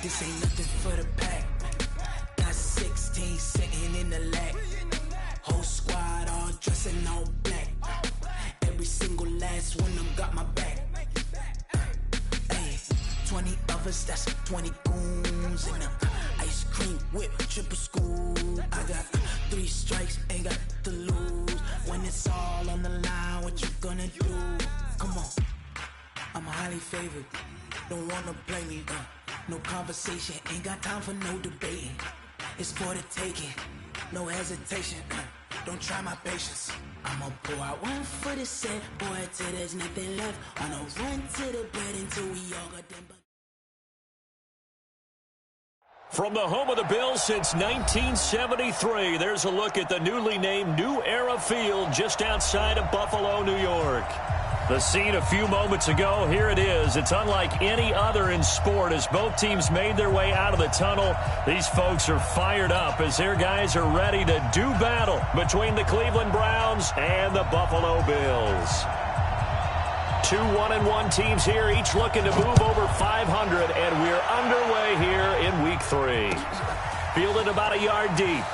this ain't nothing for the pack. Got 16 sitting in the lag. Whole squad all dressing all black. Every single last one of them got my back. Hey, 20 of us, that's 20 goons in them. Ice cream whip, triple scoop. I got 3 strikes, ain't got to lose. When it's all on the line, what you gonna do? Come on, I'm highly favored. Don't wanna play me, no conversation, ain't got time for no debating. It's for the taking, no hesitation. Don't try my patience. I'ma pour out one for the set, boy, till there's nothing left. On a run to the bed until we all got them. From the home of the Bills since 1973, there's a look at the newly named New Era Field just outside of Buffalo, New York. The scene a few moments ago, here it is. It's unlike any other in sport as both teams made their way out of the tunnel. These folks are fired up as their guys are ready to do battle between the Cleveland Browns and the Buffalo Bills. 2 1-1 teams here, each looking to move over 500, and we're underway here in Week 3. Fielded about a yard deep.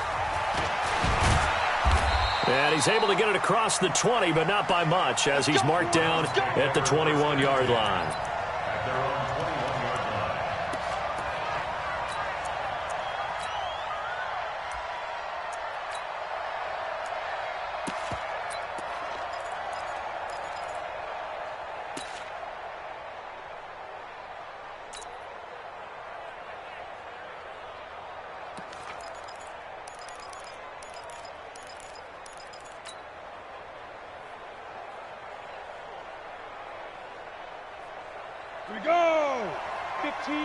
And he's able to get it across the 20, but not by much, as he's marked down at the 21-yard line. Here we go! 15-1. 15-9.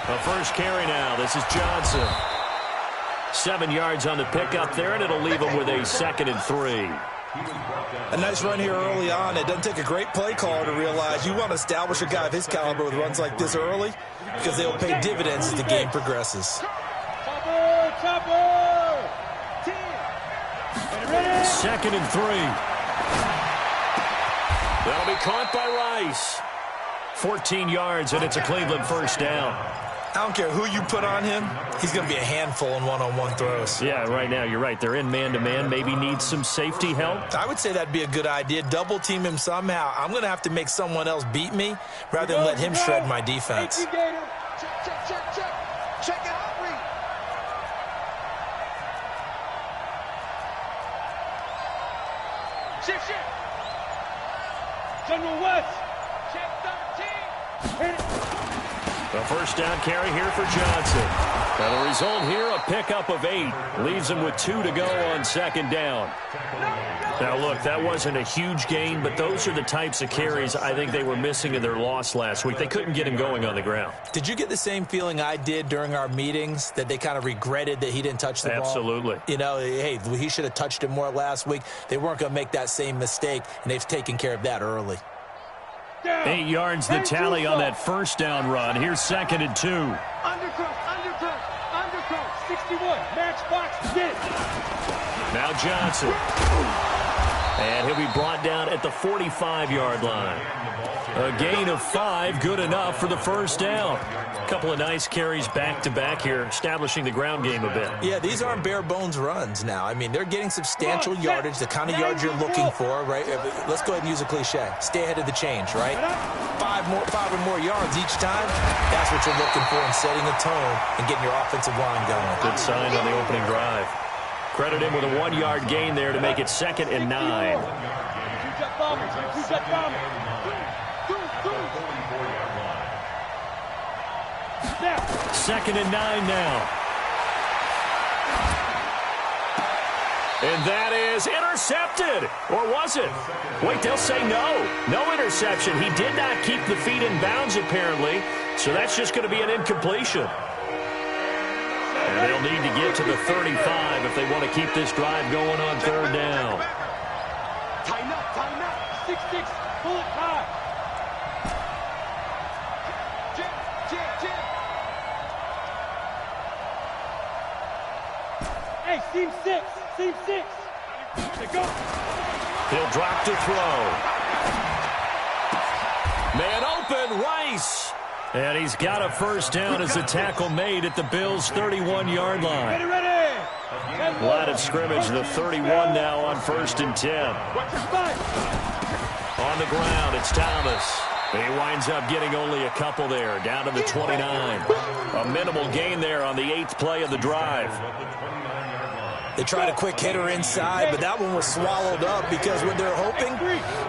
The first carry now. This is Johnson. 7 yards on the pickup there, and it'll leave him with a 2nd and 3. A nice run here early on. It doesn't take a great play caller to realize you want to establish a guy of his caliber with runs like this early because they'll pay dividends as the game progresses. Chopper! 2nd and 3. That'll be caught by Rice. 14 yards, and it's a Cleveland first down. I don't care who you put on him. He's going to be a handful in one-on-one throws. Yeah, right now, you're right. They're in man-to-man. Maybe need some safety help. I would say that'd be a good idea. Double team him somehow. I'm going to have to make someone else beat me rather than let him shred my defense. Check. Check it out, Reed. Shift. General West. Check 13. Hit it. The first down carry here for Johnson. Now the result here, a pickup of 8. Leaves him with 2 to go on 2nd down. Now look, that wasn't a huge gain, but those are the types of carries I think they were missing in their loss last week. They couldn't get him going on the ground. Did you get the same feeling I did during our meetings, that they kind of regretted that he didn't touch the ball? Absolutely. You know, hey, he should have touched it more last week. They weren't going to make that same mistake, and they've taken care of that early. 8 yards the tally on that first down run. Here's 2nd and 2. Undercut. 61. Matchbox. Get it. Now Johnson. And he'll be brought down at the 45-yard line. A gain of 5, good enough for the first down. A couple of nice carries back-to-back here, establishing the ground game a bit. Yeah, these aren't bare-bones runs now. I mean, they're getting substantial yardage, the kind of yards you're looking for, right? Let's go ahead and use a cliche. Stay ahead of the change, right? 5 or more yards each time, that's what you're looking for in setting a tone and getting your offensive line going. Good sign on the opening drive. Credit him with a 1-yard gain there to make it 2nd and 9. 2nd and 9 now. And that is intercepted. Or was it? Wait, they'll say no. No interception. He did not keep the feet in bounds, apparently. So that's just going to be an incompletion. And they'll need to get to the 35 if they want to keep this drive going on 3rd down. Tighten up. 6-6. Pull it high. Jam. Hey, seam 6. Go. He'll drop to throw. Man open, Rice. And he's got a first down as the tackle made at the Bills' 31-yard line. Line of scrimmage, the 31 now on 1st and 10. On the ground, it's Thomas. He winds up getting only a couple there, down to the 29. A minimal gain there on the 8th play of the drive. They tried a quick hitter inside, but that one was swallowed up because what they're hoping,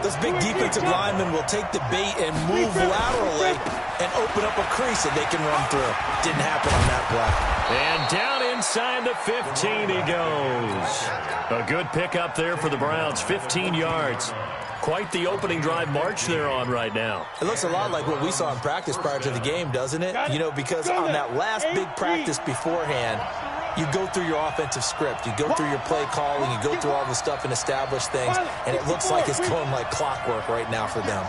those big defensive linemen will take the bait and move laterally and open up a crease that they can run through. Didn't happen on that play. And down inside the 15 he goes. A good pickup there for the Browns, 15 yards. Quite the opening drive march they're on right now. It looks a lot like what we saw in practice prior to the game, doesn't it? You know, because on that last big practice beforehand, you go through your offensive script. You go through your play calling. You go through all the stuff and establish things. And it looks like it's going like clockwork right now for them.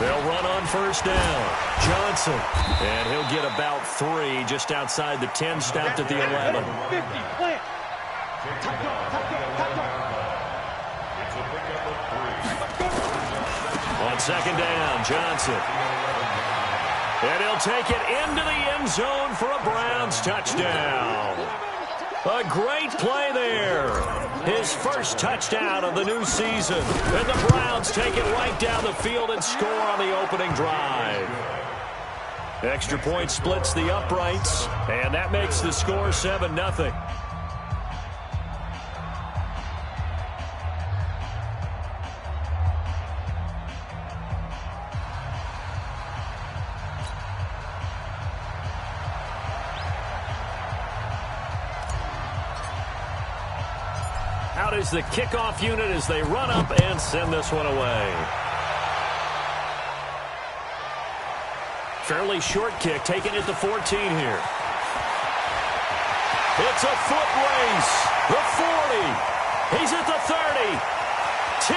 They'll run on first down. Johnson. And he'll get about 3 just outside the 10, stopped at the 11. On second down, Johnson. And he'll take it into the end zone for a Browns touchdown. A great play there. His first touchdown of the new season. And the Browns take it right down the field and score on the opening drive. Extra point splits the uprights, and that makes the score 7-0. Out is the kickoff unit as they run up and send this one away. Fairly short kick, taken at the 14 here. It's a foot race. The 40. He's at the 30. 10.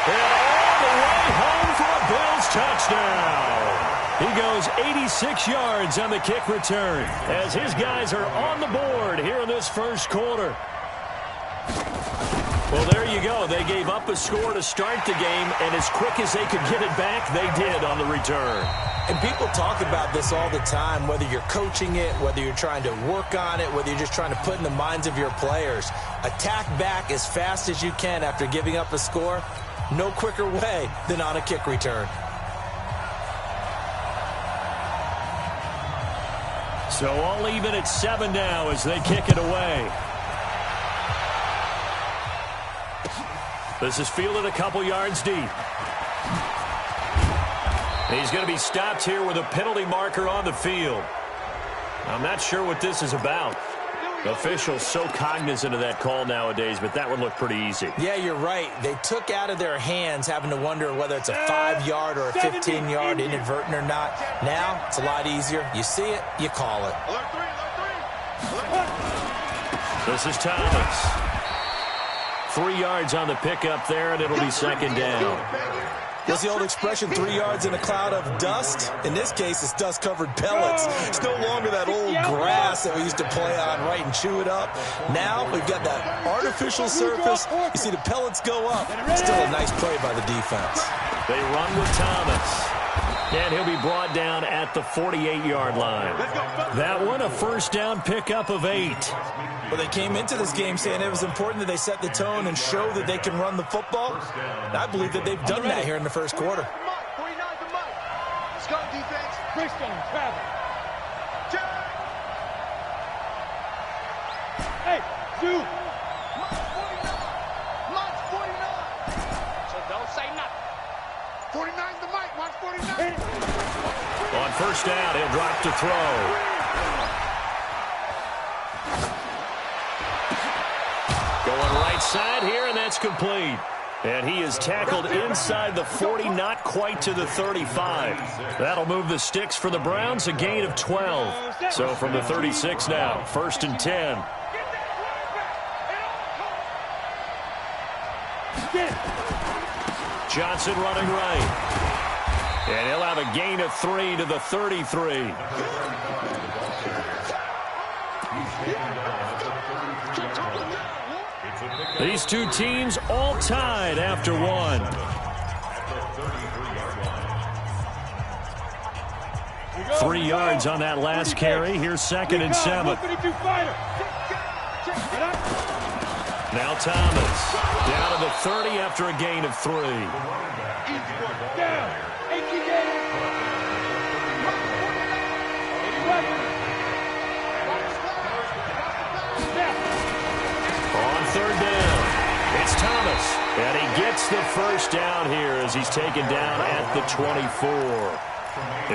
And all the way home for a Bills touchdown. He goes 86 yards on the kick return as his guys are on the board here in this first quarter. Well, there you go. They gave up a score to start the game, and as quick as they could get it back, they did on the return. And people talk about this all the time, whether you're coaching it, whether you're trying to work on it, whether you're just trying to put in the minds of your players. Attack back as fast as you can after giving up a score. No quicker way than on a kick return. So all even at 7 now as they kick it away. This is fielded a couple yards deep. He's going to be stopped here with a penalty marker on the field. I'm not sure what this is about. Officials so cognizant of that call nowadays, but that would look pretty easy. Yeah, you're right. They took out of their hands having to wonder whether it's a 5-yard or a 15-yard inadvertent or not. Now, it's a lot easier. You see it, you call it. This is Thomas. 3 yards on the pickup there, and it'll be second down. What's the old expression, 3 yards in a cloud of dust? In this case, it's dust-covered pellets. It's no longer that old grass that we used to play on, right, and chew it up. Now we've got that artificial surface. You see the pellets go up. Still a nice play by the defense. They run with Thomas. And he'll be brought down at the 48-yard line. That one, a first down pickup of 8. Well, they came into this game saying it was important that they set the tone and show that they can run the football. And I believe that they've done that here in the first quarter. Let's go, defense. Bridgestone, travel. Hey, dude. March 49. So don't say nothing. 49's the mic. March 49. On first down, he'll drop to throw. Going right side here, and that's complete. And he is tackled inside the 40, not quite to the 35. That'll move the sticks for the Browns, a gain of 12. So from the 36 now, 1st and 10. Johnson running right. And he'll have a gain of 3 to the 33. These two teams all tied after one. 3 yards on that last carry. Here's 2nd and 7. Now Thomas down to the 30 after a gain of 3. On 3rd down, it's Thomas, and he gets the first down here as he's taken down at the 24.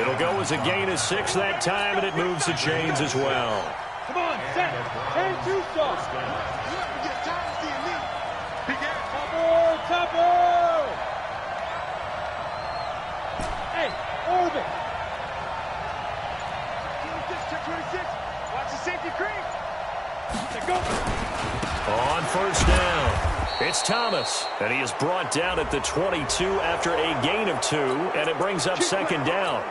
It'll go as a gain of 6 that time, and it moves the chains as well. Come on, set. Turn 2 stars. Topper! Hey, orbit. Check 26. Watch the safety creep. Go. On 1st down, it's Thomas, and he is brought down at the 22 after a gain of 2, and it brings up 2nd down.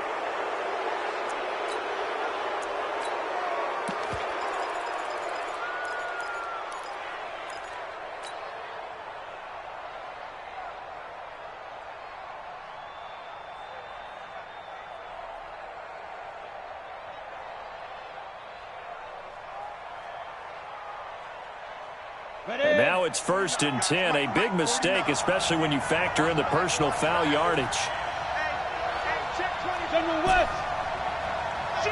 And now it's 1st and 10, a big mistake, especially when you factor in the personal foul yardage. Hey, check 20, General West. Shoot.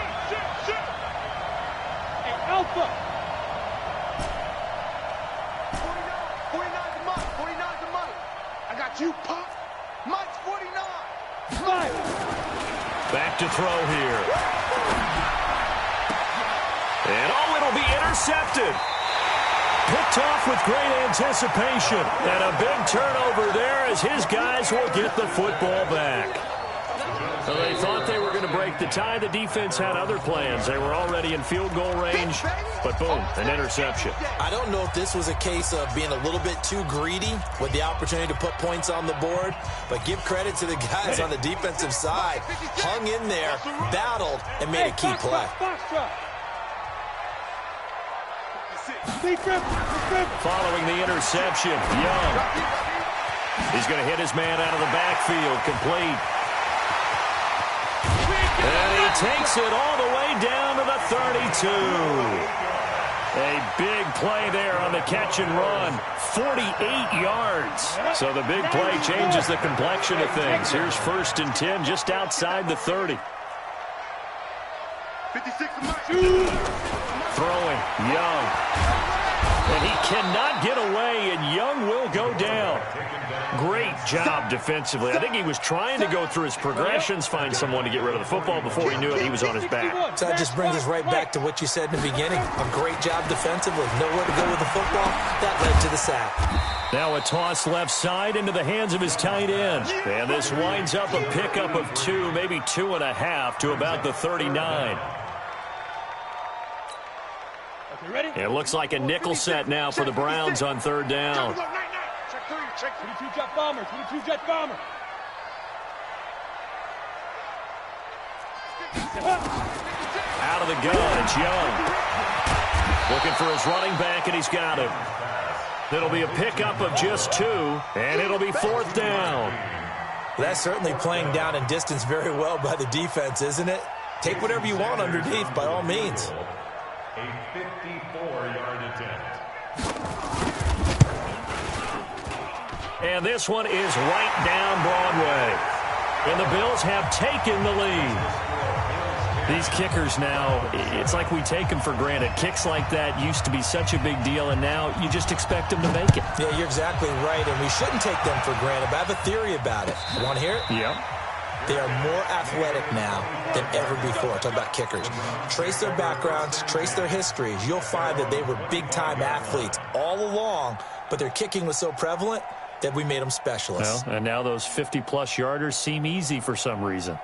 Hey, Alpha. 49's the money. 49's the money. I got you, Pop. Mike's 49. Right. Back to throw here. And it'll be intercepted. Picked off with great anticipation. And a big turnover there as his guys will get the football back. So they thought they were going to break the tie. The defense had other plans. They were already in field goal range. But boom, an interception. I don't know if this was a case of being a little bit too greedy with the opportunity to put points on the board. But give credit to the guys on the defensive side. Hung in there, battled, and made a key play. Following the interception, Young. He's going to hit his man out of the backfield, complete. And he takes it all the way down to the 32. A big play there on the catch and run. 48 yards. So the big play changes the complexion of things. Here's 1st and 10 just outside the 30. 56 Throwing, Young. And he cannot get away, and Young will go down. Great job defensively. I think he was trying to go through his progressions, find someone to get rid of the football. Before he knew it, he was on his back. So that just brings us right back to what you said in the beginning. A great job defensively. Nowhere to go with the football. That led to the sack. Now a toss left side into the hands of his tight end. And this winds up a pickup of 2, maybe 2.5 to about the 39. It looks like a nickel set now for the Browns on 3rd down. Check 22 jet bomber. 22 jet bomber. Out of the gun, it's Young. Looking for his running back, and he's got him. It'll be a pickup of just 2, and it'll be 4th down. That's certainly playing down and distance very well by the defense, isn't it? Take whatever you want underneath, by all means. A 54-yard attempt. And this one is right down Broadway. And the Bills have taken the lead. These kickers now, it's like we take them for granted. Kicks like that used to be such a big deal, and now you just expect them to make it. Yeah, you're exactly right, and we shouldn't take them for granted. But I have a theory about it. You want to hear it? Yeah. They are more athletic now than ever before. Talk about kickers. Trace their backgrounds, trace their histories. You'll find that they were big-time athletes all along, but their kicking was so prevalent that we made them specialists. Well, and now those 50-plus yarders seem easy for some reason.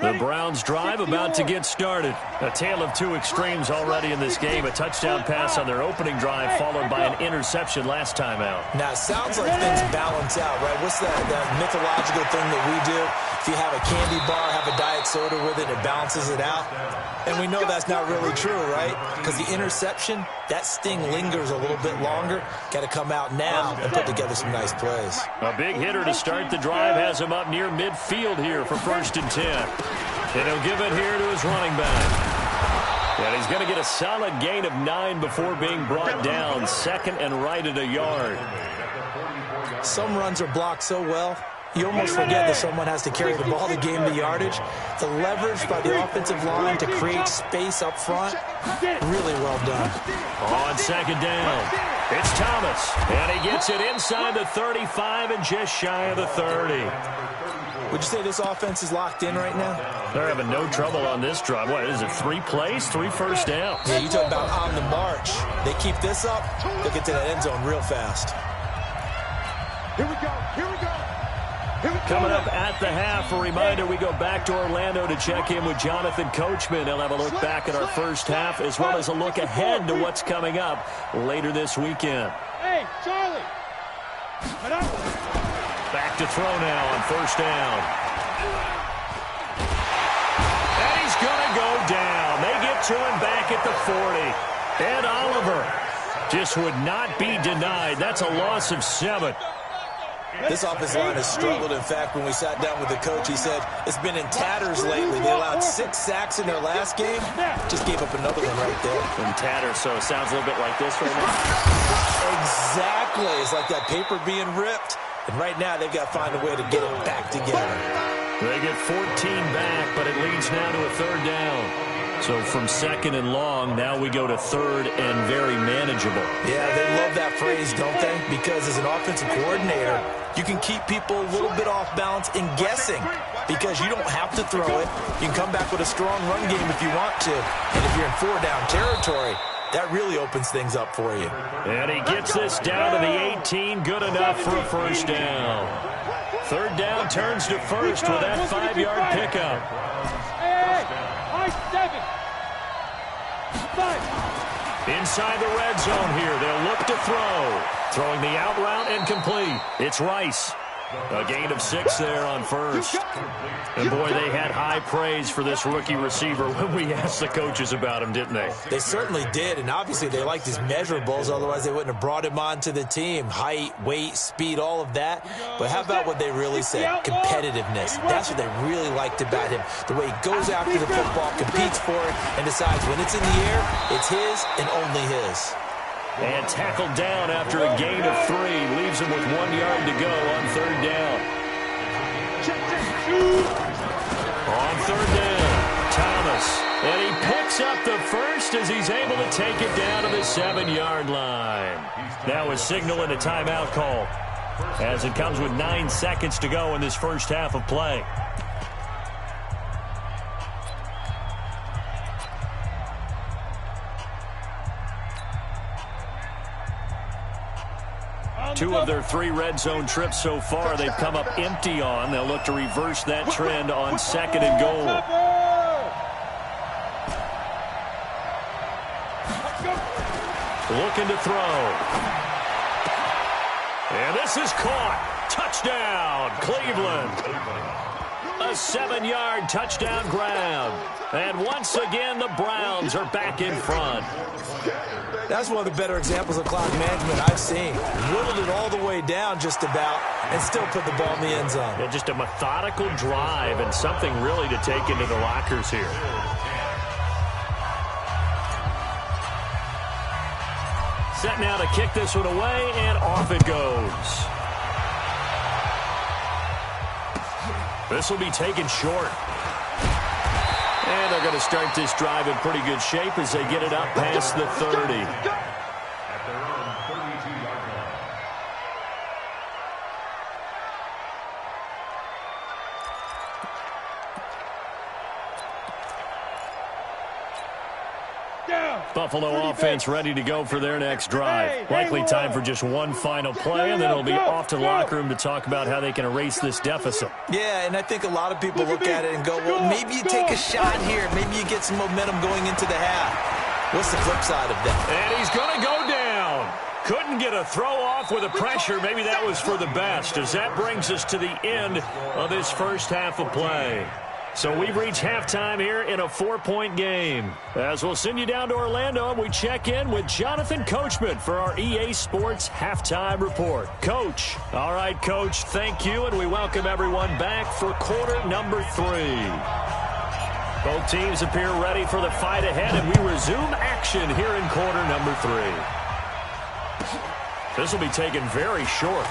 The Browns drive about to get started. A tale of two extremes already in this game. A touchdown pass on their opening drive followed by an interception last time out. Now, it sounds like things balance out, right? What's that mythological thing that we do? If you have a candy bar, have a diet soda with it, it balances it out. And we know that's not really true, right? Because the interception, that sting lingers a little bit longer. Got to come out now and put together some nice plays. A big hitter to start the drive has him up near midfield here for 1st and 10. And he'll give it here to his running back. And he's going to get a solid gain of 9 before being brought down. 2nd and right at a yard. Some runs are blocked so well, you almost forget that someone has to carry the ball to gain the yardage. The leverage by the offensive line to create space up front, really well done. On 2nd down, it's Thomas. And he gets it inside the 35 and just shy of the 30. Would you say this offense is locked in right now? They're having no trouble on this drive. What is it, 3 plays, 3 first downs? Yeah, you talk about on the march. They keep this up, they'll get to that end zone real fast. Here we go. Here we go. Coming up at the half, a reminder, we go back to Orlando to check in with Jonathan Coachman. He'll have a look back at our first half as well as a look ahead to what's coming up later this weekend. Hey, Charlie. Back to throw now on 1st down. And he's going to go down. They get to him back at the 40. And Oliver just would not be denied. That's a loss of 7. This offensive line has struggled. In fact, when we sat down with the coach, he said it's been in tatters lately. They allowed 6 sacks in their last game. Just gave up another one right there. In tatters, so it sounds a little bit like this right now. Exactly. It's like that paper being ripped. And right now, they've got to find a way to get it back together. They get 14 back, but it leads now to a 3rd down. So from 2nd and long, now we go to 3rd and very manageable. Yeah, they love that phrase, don't they? Because as an offensive coordinator, you can keep people a little bit off balance and guessing because you don't have to throw it. You can come back with a strong run game if you want to. And if you're in 4-down territory, that really opens things up for you. And he gets this down to the 18. Good enough for a 1st down. 3rd down turns to 1st with that 5-yard pickup. Inside the red zone here. They'll look to throw. Throwing the out route and complete. It's Rice. A gain of 6 there on 1st. And, boy, they had high praise for this rookie receiver when we asked the coaches about him, didn't they? They certainly did, and obviously they liked his measurables. Otherwise, they wouldn't have brought him onto the team. Height, weight, speed, all of that. But how about what they really said? Competitiveness. That's what they really liked about him. The way he goes after the football, competes for it, and decides when it's in the air, it's his and only his. And tackled down after a gain of 3. Leaves him with 1 yard to go on 3rd down. On 3rd down, Thomas. And he picks up the 1st as he's able to take it down to the 7-yard line. Now a signal and a timeout call as it comes with 9 seconds to go in this first half of play. Two of their 3 red zone trips so far they've come up empty on. They'll look to reverse that trend on 2nd and goal. Looking to throw. And this is caught. Touchdown, Cleveland. A 7-yard touchdown grab. And once again, the Browns are back in front. That's one of the better examples of clock management I've seen. Whittled it all the way down just about and still put the ball in the end zone. Yeah, just a methodical drive and something really to take into the lockers here. Set now to kick this one away, and off it goes. This will be taken short. And they're going to start this drive in pretty good shape as they get it up past the 30. At their own 32-yard line. Buffalo offense ready to go for their next drive. Likely time for just one final play, and then it'll be off to the locker room to talk about how they can erase this deficit. Yeah, and I think a lot of people look at it and go, well, maybe you take a shot here. Maybe you get some momentum going into the half. What's the flip side of that? And he's going to go down. Couldn't get a throw off with the pressure. Maybe that was for the best, as that brings us to the end of this first half of play. So we've reached halftime here in a 4-point game. As we'll send you down to Orlando, we check in with Jonathan Coachman for our EA Sports Halftime Report. Coach. All right, Coach, thank you, and we welcome everyone back for quarter number 3. Both teams appear ready for the fight ahead, and we resume action here in quarter number 3. This will be taken very short.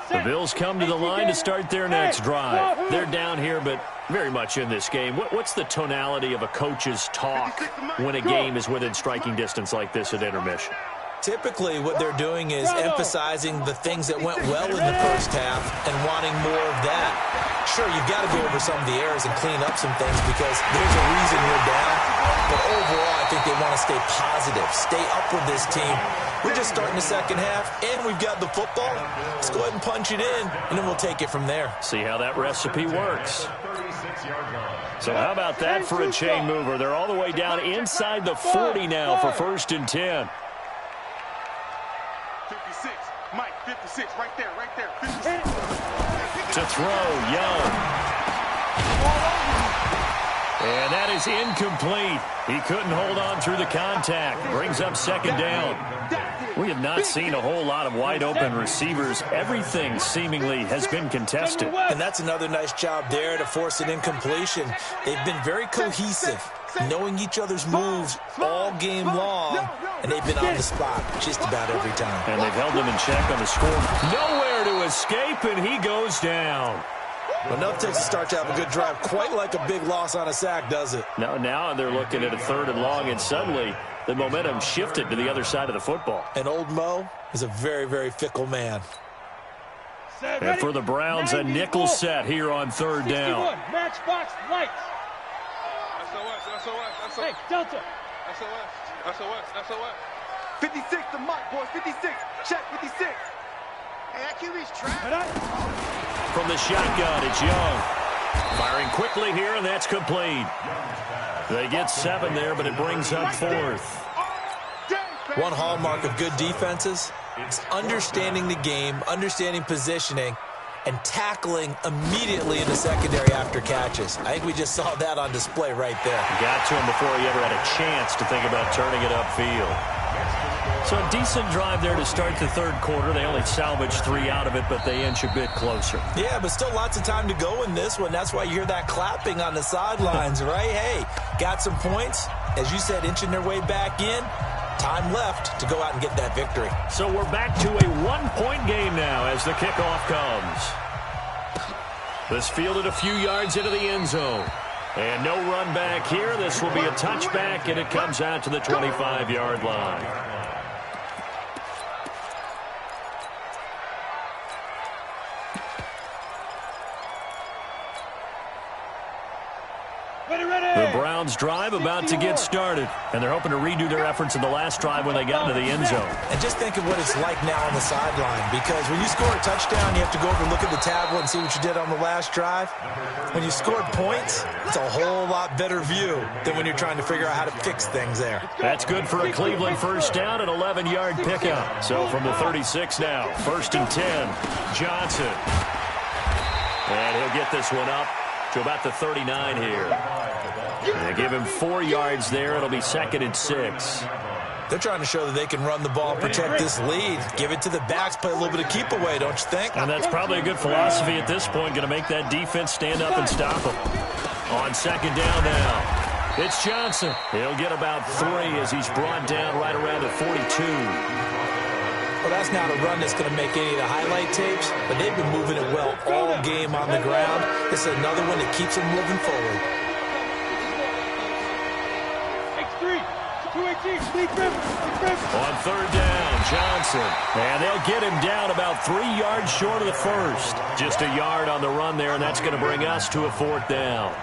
The Bills come to the line to start their next drive. They're down here, but very much in this game. What's the tonality of a coach's talk when a game is within striking distance like this at intermission? Typically, what they're doing is emphasizing the things that went well in the first half and wanting more of that. Sure, you've got to go over some of the errors and clean up some things because there's a reason you're down. But overall, I think they want to stay positive, stay up with this team. We're just starting the second half, and we've got the football. Let's go ahead and punch it in, and then we'll take it from there. See how that recipe works. So how about that for a chain mover? They're all the way down inside the 40 now for 1st and 10. 56, Mike, 56, right there, 56. To throw, Young. And that is incomplete. He couldn't hold on through the contact. Brings up 2nd down. We have not seen a whole lot of wide-open receivers. Everything seemingly has been contested. And that's another nice job there to force an incompletion. They've been very cohesive, knowing each other's moves all game long, and they've been on the spot just about every time. And they've held them in check on the score. Nowhere to escape, and he goes down. Well, enough takes to start to have a good drive. Quite like a big loss on a sack, does it? Now they're looking at a 3rd and long, and suddenly the momentum shifted to the other side of the football. And old Mo is a very, very fickle man. And for the Browns, a nickel set here on 3rd down. Matchbox lights. SOS. Hey, Delta. SOS. 56 to Mike, boys, 56. Check, 56. Hey, that QB's trapped. From the shotgun, it's Young. Firing quickly here, and that's complete. They get 7 there, but it brings up 4th. One hallmark of good defenses is understanding the game, understanding positioning, and tackling immediately in the secondary after catches. I think we just saw that on display right there. Got to him before he ever had a chance to think about turning it upfield. So a decent drive there to start the 3rd quarter. They only salvaged 3 out of it, but they inch a bit closer. Yeah, but still lots of time to go in this one. That's why you hear that clapping on the sidelines, right? Hey, got some points. As you said, inching their way back in. Time left to go out and get that victory. So we're back to a 1-point game now as the kickoff comes. This fielded a few yards into the end zone. And no run back here. This will be a touchback, and it comes out to the 25-yard line. The Browns drive about to get started, and they're hoping to redo their efforts in the last drive when they got into the end zone. And just think of what it's like now on the sideline, because when you score a touchdown, you have to go over and look at the tablet and see what you did on the last drive. When you scored points, it's a whole lot better view than when you're trying to figure out how to fix things there. That's good for a Cleveland 1st down, an 11-yard pickup. So from the 36 now, 1st and 10, Johnson. And he'll get this one up to about the 39 here. They give him 4 yards there. It'll be 2nd and 6. They're trying to show that they can run the ball, protect this lead, give it to the backs, play a little bit of keep away, don't you think? And that's probably a good philosophy at this point, going to make that defense stand up and stop them. On 2nd down now, it's Johnson. He'll get about 3 as he's brought down right around the 42. Well, that's not a run that's going to make any of the highlight tapes, but they've been moving it well all game on the ground. This is another one that keeps them moving forward. On third down, Johnson. And they'll get him down about 3 yards short of the first. Just a yard on the run there, and that's going to bring us to a fourth down.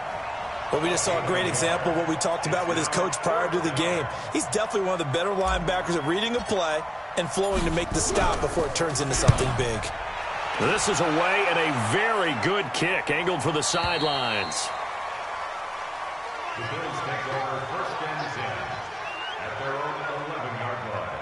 Well, we just saw a great example of what we talked about with his coach prior to the game. He's definitely one of the better linebackers at reading a play and flowing to make the stop before it turns into something big. This is away and a very good kick angled for the sidelines. The Bills take over first and 10 at their own 11-yard line.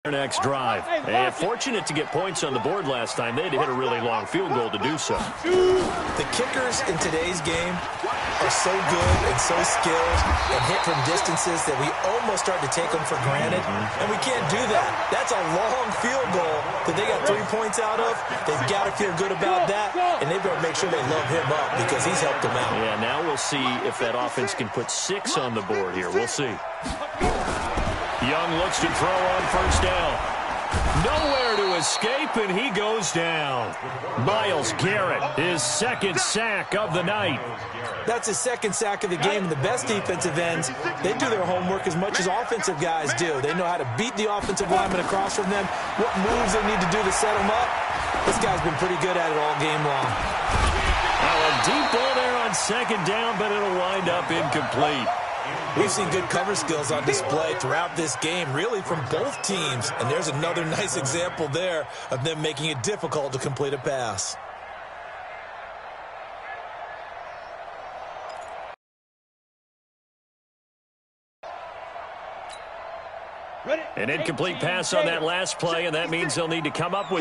Next drive. And fortunate to get points on the board last time. They had to hit a really long field goal to do so. The kickers in today's game are so good and so skilled and hit from distances that we almost start to take them for granted. And we can't do that. That's a long field goal that they got 3 points out of. They've got to feel good about that, and they better make sure they love him up because he's helped them out. Yeah, now we'll see if that offense can put 6 on the board here. We'll see. Young looks to throw on first down. Nowhere to escape, and he goes down. Myles Garrett, his second sack of the night. That's his second sack of the game. And the best defensive ends, they do their homework as much as offensive guys do. They know how to beat the offensive lineman across from them, what moves they need to do to set them up. This guy's been pretty good at it all game long. Well, a deep ball there on second down, but it'll wind up incomplete. We've seen good cover skills on display throughout this game, really from both teams. And there's another nice example there of them making it difficult to complete a pass. An incomplete pass on that last play, and that means they'll need to come up with